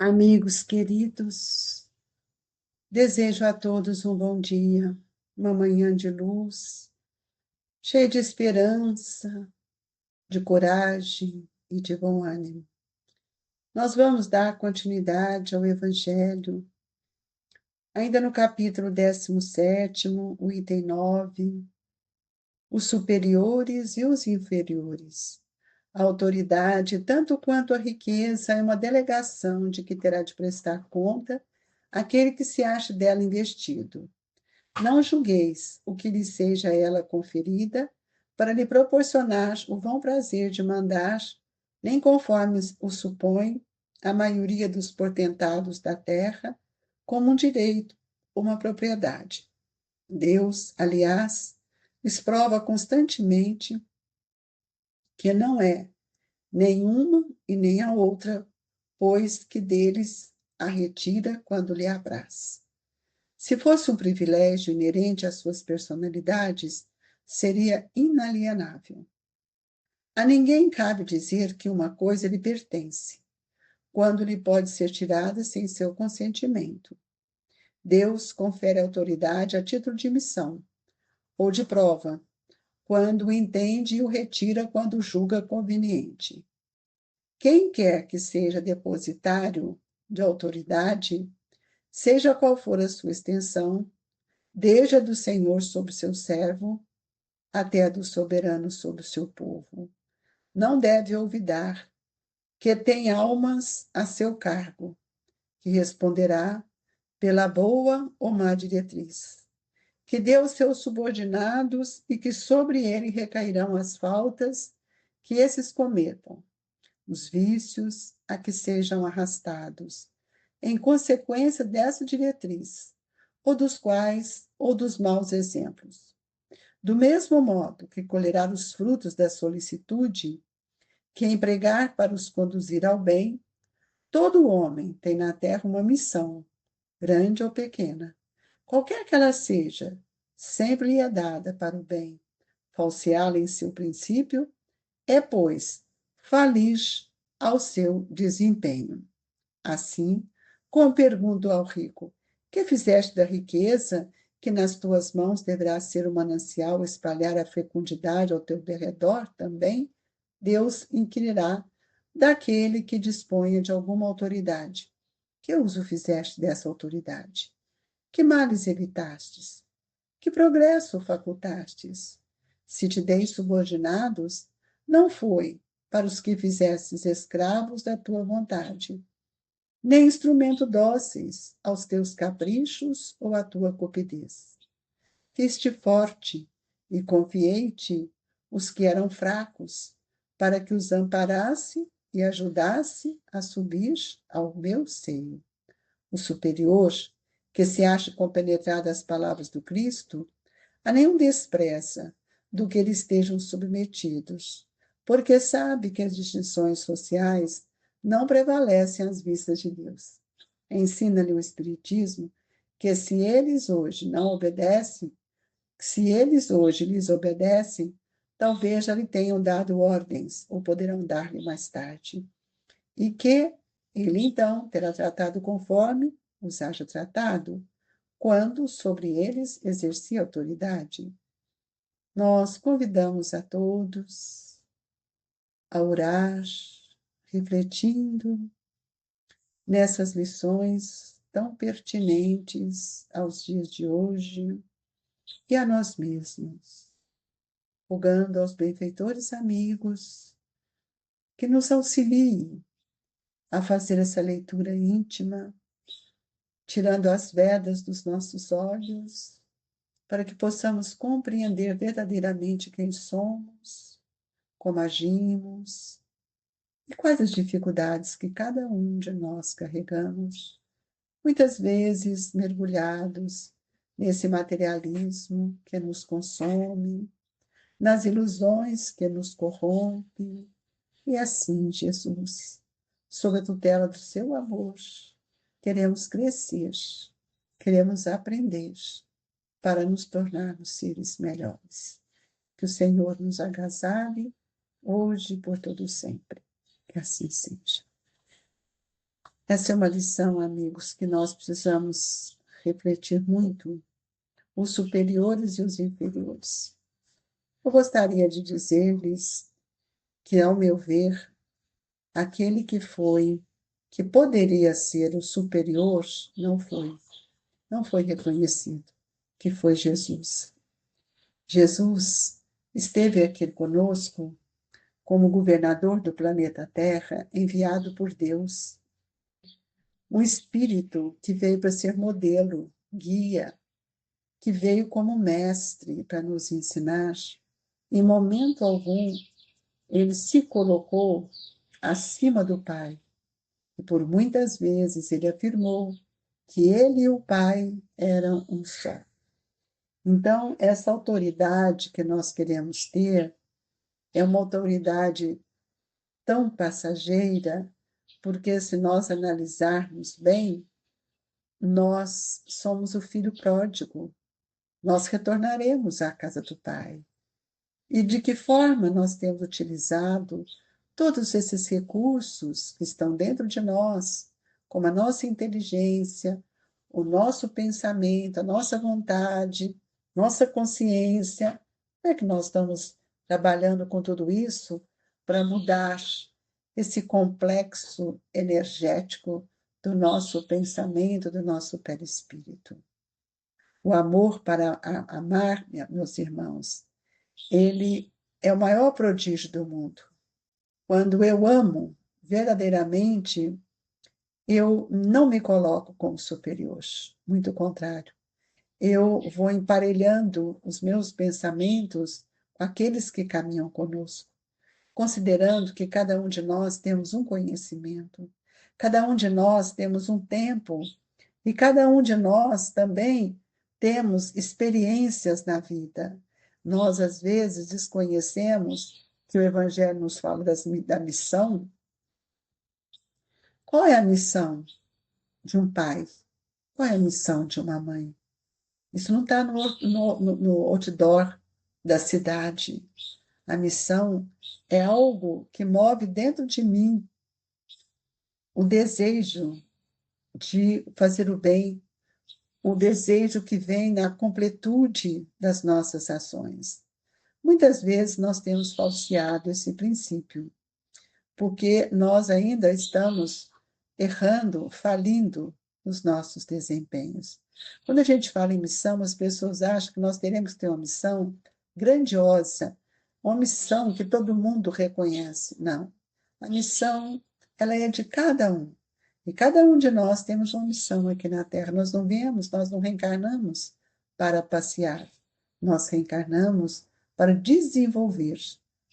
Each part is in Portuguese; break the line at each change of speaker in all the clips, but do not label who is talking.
Amigos queridos, desejo a todos um bom dia, uma manhã de luz, cheia de esperança, de coragem e de bom ânimo. Nós vamos dar continuidade ao Evangelho, ainda no capítulo 17º, o item 9, os superiores e os inferiores. A autoridade, tanto quanto a riqueza, é uma delegação de que terá de prestar conta aquele que se acha dela investido. Não julgueis o que lhe seja ela conferida, para lhe proporcionar o vão prazer de mandar, nem conforme o supõe a maioria dos potentados da terra, como um direito, uma propriedade. Deus, aliás, lhes prova constantemente que não é nenhuma e nem a outra, pois que deles a retira quando lhe apraz. Se fosse um privilégio inerente às suas personalidades, seria inalienável. A ninguém cabe dizer que uma coisa lhe pertence, quando lhe pode ser tirada sem seu consentimento. Deus confere autoridade a título de missão ou de prova, quando o entende e o retira quando julga conveniente. Quem quer que seja depositário de autoridade, seja qual for a sua extensão, desde a do Senhor sobre seu servo, até a do soberano sobre o seu povo, não deve olvidar que tem almas a seu cargo, que responderá pela boa ou má diretriz, que deu seus subordinados e que sobre ele recairão as faltas que esses cometam, os vícios a que sejam arrastados, em consequência dessa diretriz, ou dos maus exemplos. Do mesmo modo que colherá os frutos da solicitude, que empregar para os conduzir ao bem, todo homem tem na terra uma missão, grande ou pequena, qualquer que ela seja, sempre lhe é dada para o bem. Falseá-la em seu princípio é, pois, falir ao seu desempenho. Assim, como pergunto ao rico: que fizeste da riqueza, que nas tuas mãos deverá ser o manancial espalhar a fecundidade ao teu derredor também? Deus inquirirá daquele que disponha de alguma autoridade: que uso fizeste dessa autoridade? Que males evitastes? Que progresso facultastes? Se te dei subordinados, não foi para os que fizestes escravos da tua vontade, nem instrumento dóceis aos teus caprichos ou à tua cupidez. Fiz-te forte e confiei-te os que eram fracos, para que os amparasse e ajudasse a subir ao meu seio. O superior, que se acha compenetrado às palavras do Cristo, a nenhum despreza do que eles estejam submetidos, porque sabe que as distinções sociais não prevalecem às vistas de Deus. Ensina-lhe o Espiritismo que se eles hoje lhes obedecem, talvez já lhe tenham dado ordens, ou poderão dar-lhe mais tarde, e que ele então terá tratado conforme os haja tratado, quando sobre eles exercia autoridade. Nós convidamos a todos a orar, refletindo nessas lições tão pertinentes aos dias de hoje e a nós mesmos, rogando aos benfeitores amigos que nos auxiliem a fazer essa leitura íntima, tirando as vedas dos nossos olhos, para que possamos compreender verdadeiramente quem somos, como agimos e quais as dificuldades que cada um de nós carregamos, muitas vezes mergulhados nesse materialismo que nos consome, nas ilusões que nos corrompem. E assim, Jesus, sob a tutela do seu amor, queremos crescer, queremos aprender para nos tornarmos seres melhores. Que o Senhor nos agasalhe hoje e por todo sempre. Que assim seja. Essa é uma lição, amigos, que nós precisamos refletir muito, os superiores e os inferiores. Eu gostaria de dizer-lhes que, ao meu ver, aquele que poderia ser o superior, não foi reconhecido, que foi Jesus. Jesus esteve aqui conosco como governador do planeta Terra, enviado por Deus, um espírito que veio para ser modelo, guia, que veio como mestre para nos ensinar. Em momento algum, ele se colocou acima do Pai. E por muitas vezes ele afirmou que ele e o Pai eram um só. Então, essa autoridade que nós queremos ter é uma autoridade tão passageira, porque se nós analisarmos bem, nós somos o filho pródigo, nós retornaremos à casa do Pai. E de que forma nós temos utilizado todos esses recursos que estão dentro de nós, como a nossa inteligência, o nosso pensamento, a nossa vontade, nossa consciência, como é que nós estamos trabalhando com tudo isso para mudar esse complexo energético do nosso pensamento, do nosso perispírito? O amor para amar, meus irmãos, ele é o maior prodígio do mundo. Quando eu amo verdadeiramente, eu não me coloco como superior, muito contrário. Eu vou emparelhando os meus pensamentos com aqueles que caminham conosco, considerando que cada um de nós temos um conhecimento, cada um de nós temos um tempo, e cada um de nós também temos experiências na vida. Nós, às vezes, desconhecemos que o Evangelho nos fala da missão. Qual é a missão de um pai? Qual é a missão de uma mãe? Isso não está no outdoor da cidade. A missão é algo que move dentro de mim o desejo de fazer o bem, o desejo que vem na completude das nossas ações. Muitas vezes nós temos falseado esse princípio, porque nós ainda estamos errando, falindo nos nossos desempenhos. Quando a gente fala em missão, as pessoas acham que nós teremos que ter uma missão grandiosa, uma missão que todo mundo reconhece. Não. A missão, ela é de cada um. E cada um de nós temos uma missão aqui na Terra. Nós não viemos, nós não reencarnamos para passear. Nós reencarnamos para desenvolver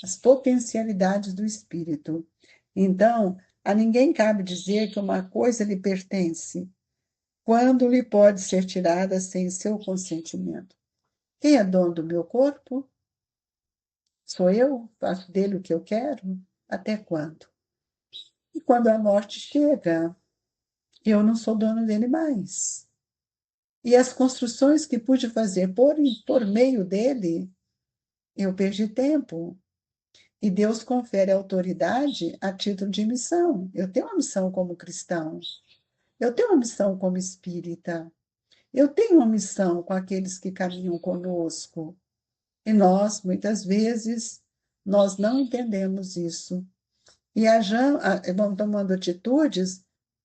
as potencialidades do espírito. Então, a ninguém cabe dizer que uma coisa lhe pertence, quando lhe pode ser tirada sem seu consentimento. Quem é dono do meu corpo? Sou eu? Faço dele o que eu quero? Até quando? E quando a morte chega, eu não sou dono dele mais. E as construções que pude fazer por meio dele, eu perdi tempo. E Deus confere autoridade a título de missão. Eu tenho uma missão como cristão. Eu tenho uma missão como espírita. Eu tenho uma missão com aqueles que caminham conosco. E nós, muitas vezes, nós não entendemos isso. E vamos tomando atitudes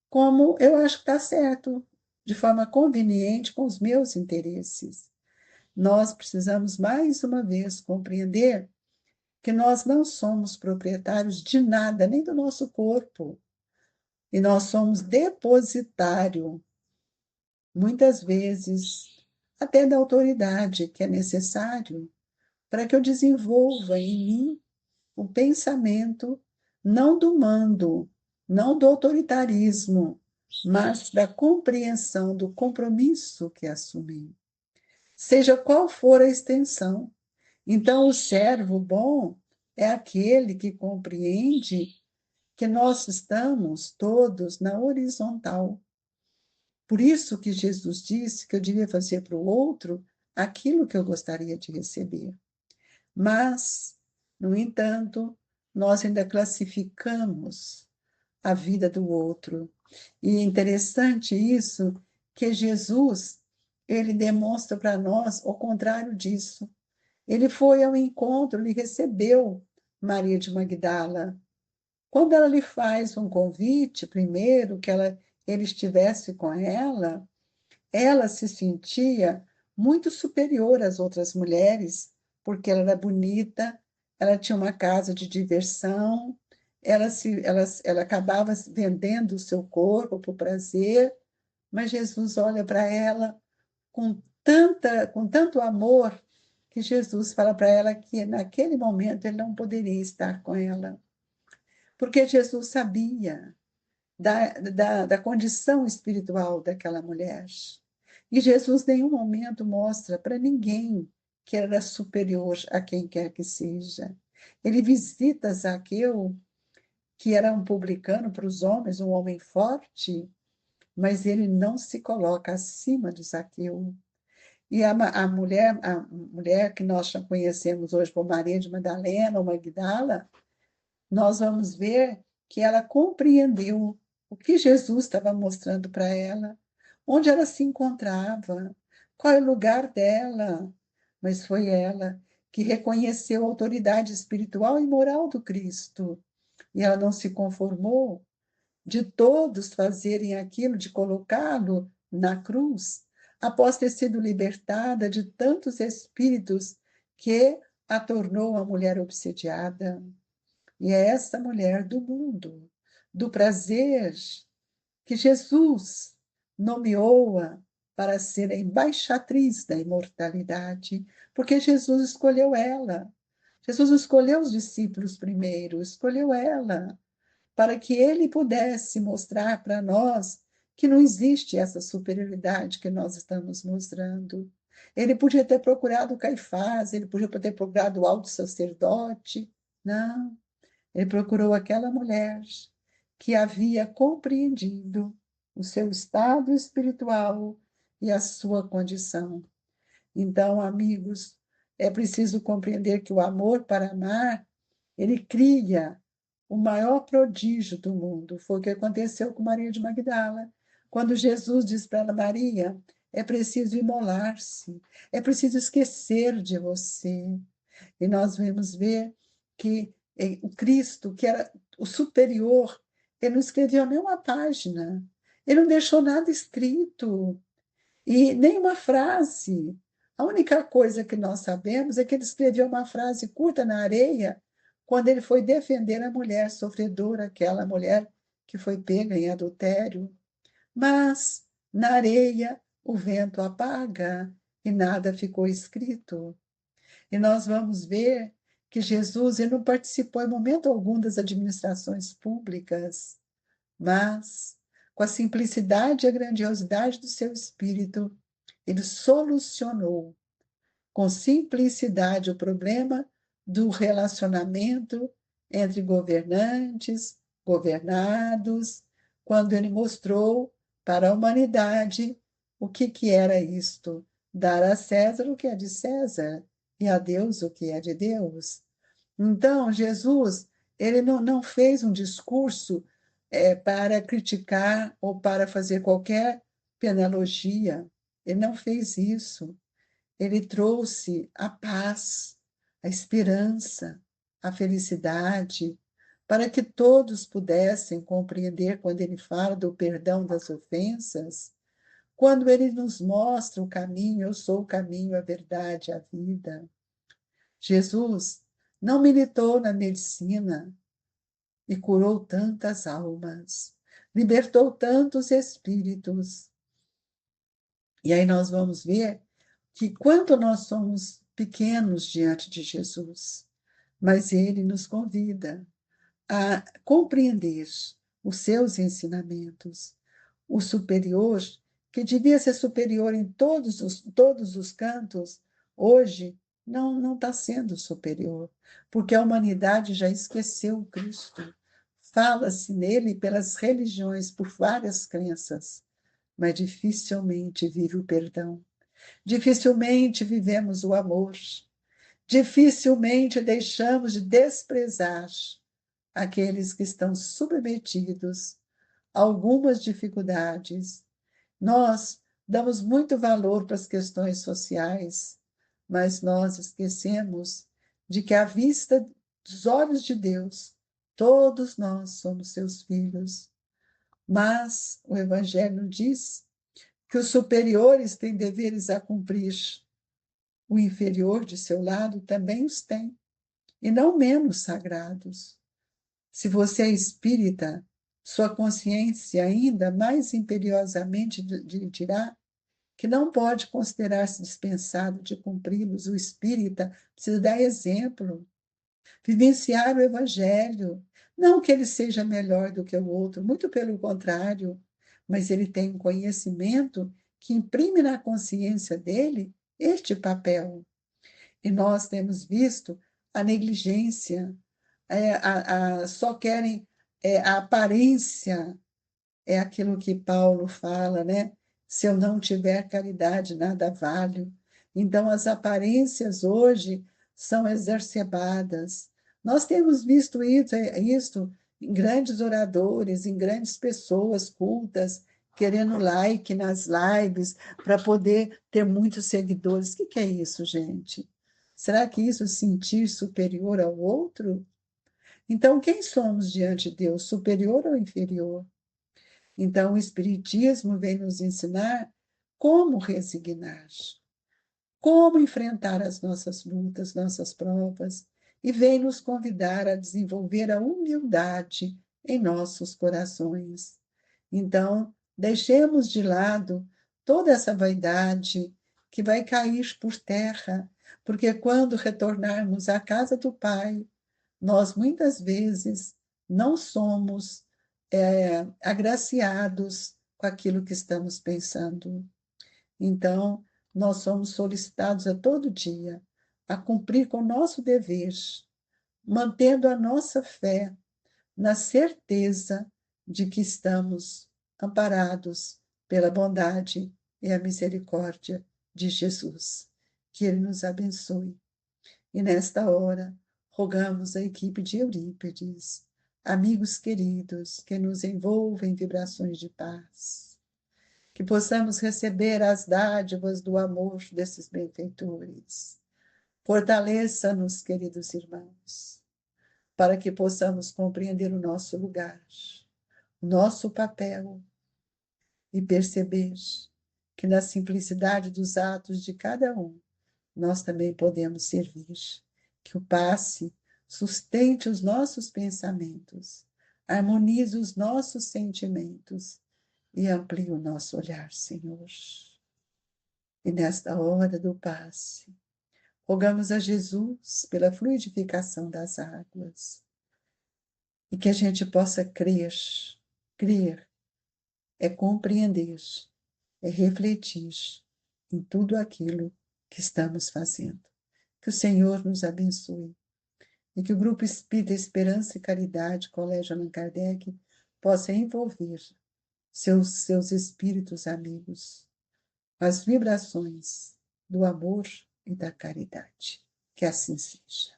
como eu acho que está certo, de forma conveniente com os meus interesses. Nós precisamos, mais uma vez, compreender que nós não somos proprietários de nada, nem do nosso corpo. E nós somos depositário, muitas vezes, até da autoridade que é necessário para que eu desenvolva em mim o pensamento não do mando, não do autoritarismo, mas da compreensão do compromisso que assumi, seja qual for a extensão. Então, o servo bom é aquele que compreende que nós estamos todos na horizontal. Por isso que Jesus disse que eu devia fazer para o outro aquilo que eu gostaria de receber. Mas, no entanto, nós ainda classificamos a vida do outro E é interessante isso, que Jesus, ele demonstra para nós o contrário disso. Ele foi ao encontro, ele recebeu Maria de Magdala. Quando ela lhe faz um convite, primeiro, que ele estivesse com ela se sentia muito superior às outras mulheres, porque ela era bonita, ela tinha uma casa de diversão, ela acabava vendendo o seu corpo por prazer, mas Jesus olha para ela com tanto amor, que Jesus fala para ela que naquele momento ele não poderia estar com ela, porque Jesus sabia da condição espiritual daquela mulher. E Jesus, em nenhum momento, mostra para ninguém que era superior a quem quer que seja. Ele visita Zaqueu, que era um publicano para os homens, um homem forte, mas ele não se coloca acima de Zaqueu. E a mulher que nós já conhecemos hoje por Maria de Madalena ou Magdala, nós vamos ver que ela compreendeu o que Jesus estava mostrando para ela, onde ela se encontrava, qual é o lugar dela. Mas foi ela que reconheceu a autoridade espiritual e moral do Cristo. E ela não se conformou de todos fazerem aquilo, de colocá-lo na cruz, após ter sido libertada de tantos espíritos que a tornou uma mulher obsediada. E é essa mulher do mundo, do prazer, que Jesus nomeou-a para ser a embaixatriz da imortalidade, porque Jesus escolheu ela. Jesus escolheu os discípulos primeiro, escolheu ela, para que ele pudesse mostrar para nós que não existe essa superioridade que nós estamos mostrando. Ele podia ter procurado Caifás, ele podia ter procurado o alto sacerdote. Não, ele procurou aquela mulher que havia compreendido o seu estado espiritual e a sua condição. Então, amigos, é preciso compreender que o amor para amar, ele cria o maior prodígio do mundo. Foi o que aconteceu com Maria de Magdala. Quando Jesus diz para ela, Maria, é preciso imolar-se, é preciso esquecer de você. E nós vamos ver que o Cristo, que era o superior, ele não escreveu nenhuma página, ele não deixou nada escrito, e nem uma frase. A única coisa que nós sabemos é que ele escreveu uma frase curta na areia, quando ele foi defender a mulher sofredora, aquela mulher que foi pega em adultério. Mas, na areia, o vento apaga e nada ficou escrito. E nós vamos ver que Jesus ele não participou em momento algum das administrações públicas, mas, com a simplicidade e a grandiosidade do seu espírito, ele solucionou com simplicidade o problema do relacionamento entre governantes, governados, quando ele mostrou para a humanidade o que era isto: dar a César o que é de César e a Deus o que é de Deus. Então, Jesus, ele não fez um discurso para criticar ou para fazer qualquer pedagogia. Ele não fez isso. Ele trouxe a paz, a esperança, a felicidade, para que todos pudessem compreender quando ele fala do perdão das ofensas, quando ele nos mostra o caminho, eu sou o caminho, a verdade, a vida. Jesus não militou na medicina e curou tantas almas, libertou tantos espíritos. E aí nós vamos ver que quanto nós somos pequenos diante de Jesus, mas ele nos convida a compreender os seus ensinamentos. O superior, que devia ser superior em todos os cantos, hoje não está sendo superior, porque a humanidade já esqueceu o Cristo. Fala-se nele pelas religiões, por várias crenças, mas dificilmente vive o perdão. Dificilmente vivemos o amor. Dificilmente deixamos de desprezar aqueles que estão submetidos algumas dificuldades. Nós damos muito valor para as questões sociais, mas nós esquecemos de que, à vista dos olhos de Deus, todos nós somos seus filhos. Mas o Evangelho diz que os superiores têm deveres a cumprir, o inferior, de seu lado, também os tem, e não menos sagrados. Se você é espírita, sua consciência ainda mais imperiosamente dirá que não pode considerar-se dispensado de cumpri-los. O espírita precisa dar exemplo, vivenciar o evangelho. Não que ele seja melhor do que o outro, muito pelo contrário, mas ele tem um conhecimento que imprime na consciência dele este papel. E nós temos visto a negligência, só querem a aparência, é aquilo que Paulo fala, né? Se eu não tiver caridade, nada vale. Então, as aparências hoje são exacerbadas. Nós temos visto isso em grandes oradores, em grandes pessoas cultas, querendo like nas lives para poder ter muitos seguidores. O que é isso, gente? Será que isso é sentir superior ao outro? Então, quem somos diante de Deus, superior ou inferior? Então, o Espiritismo vem nos ensinar como resignar, como enfrentar as nossas lutas, nossas provas, e vem nos convidar a desenvolver a humildade em nossos corações. Então, deixemos de lado toda essa vaidade que vai cair por terra, porque quando retornarmos à casa do Pai, nós muitas vezes não somos agraciados com aquilo que estamos pensando. Então, nós somos solicitados a todo dia a cumprir com o nosso dever, mantendo a nossa fé na certeza de que estamos amparados pela bondade e a misericórdia de Jesus. Que Ele nos abençoe. E nesta hora, rogamos a equipe de Eurípides, amigos queridos, que nos envolvem em vibrações de paz, que possamos receber as dádivas do amor desses benfeitores. Fortaleça-nos, queridos irmãos, para que possamos compreender o nosso lugar, o nosso papel e perceber que na simplicidade dos atos de cada um, nós também podemos servir. Que o passe sustente os nossos pensamentos, harmonize os nossos sentimentos e amplie o nosso olhar, Senhor. E nesta hora do passe, rogamos a Jesus pela fluidificação das águas e que a gente possa crer. Crer é compreender, é refletir em tudo aquilo que estamos fazendo. Que o Senhor nos abençoe e que o Grupo Espírita Esperança e Caridade, Colégio Allan Kardec, possa envolver seus espíritos amigos com as vibrações do amor e da caridade. Que assim seja.